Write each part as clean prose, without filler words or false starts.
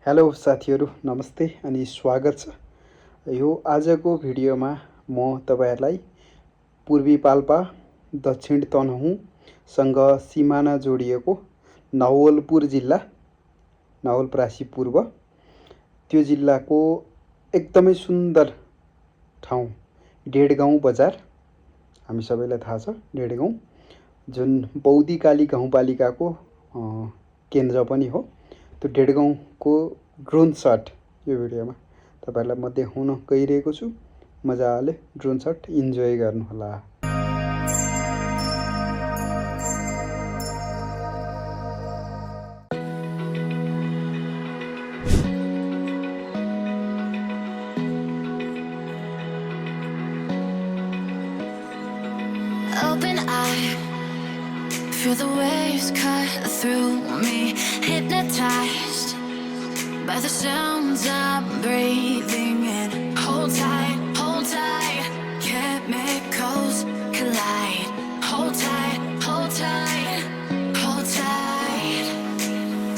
Hello साथीहरू नमस्ते अनि स्वागत छ। यो आजको भिडियोमा म तपाईहरुलाई पूर्वी पाल्पा दक्षिण तनहुँसँग सिमाना जोडिएको नवलपुर जिल्ला नवलपरासी पूर्व त्यो जिल्लाको एकदमै सुन्दर ठाउँ डेढगाउँ बजार, हामी सबैलाई थाहा छ डेढगाउँ, जुन बौदिकाली गाउँपालिकाको केन्द्र पनि हो। त्यो डेढगाउँको ड्रोन शट यो भिडियोमा तपाईहरुलाई म देखाउन गइरहेको छु। मजाले ड्रोन शट इन्जोय गर्नुहोला। Open eye, feel the waves cut through me, hypnotized by the sounds I'm breathing in. Hold tight, chemicals collide. Hold tight, hold tight.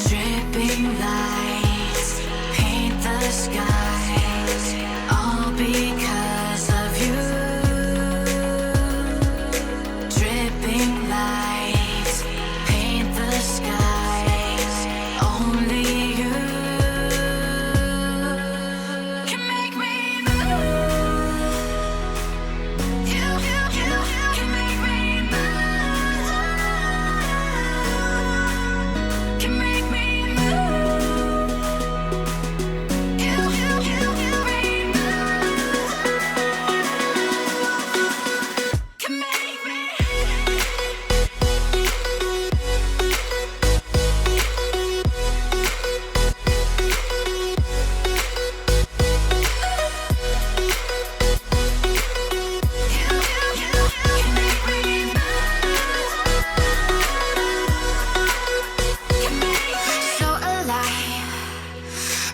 Dripping lights paint the skies, all because of you. Dripping lights paint the skies, only you can make me move. You can make me move. Can make me move. You can make me move. Can make me. So alive,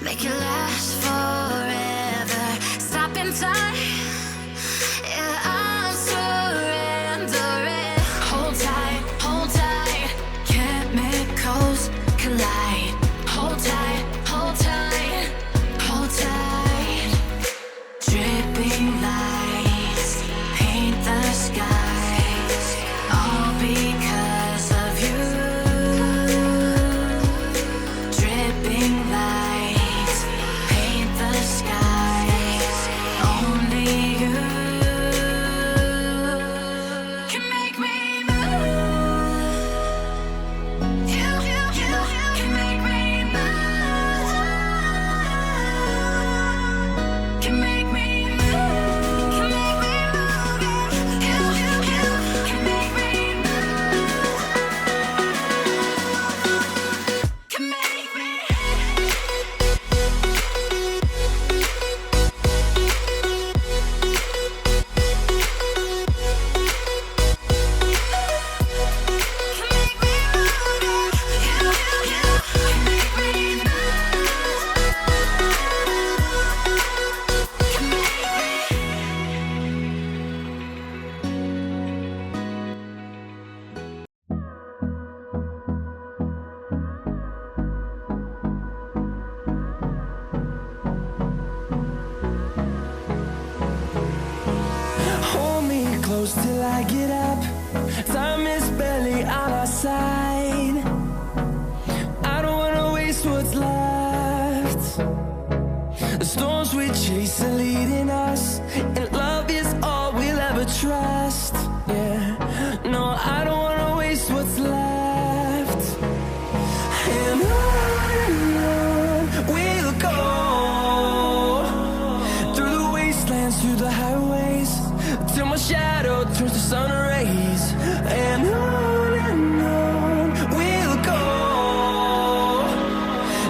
make it last forever. Stop in time, yeah, I'm surrendering. Hold tight, chemicals collide. Hold tight, hold tight. Dripping lights paint the skies, all because of you. Dripping lights paint the skies, only you can make me move. You can make me move. Can make me move. Can make me move. You can make me move. Can make me. Can make me move. You can make me move. Can make me. Hold me close till I get up. Time is barely on our side. I don't wanna waste what's left. The storms we chase are leading us, and love is all we'll ever trust. Yeah, no, I don't wanna waste what's left. And on we'll go, through the wastelands, through the highways, till my shadow turns to sun rays. And on we'll go,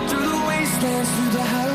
through the wastelands, through the highways.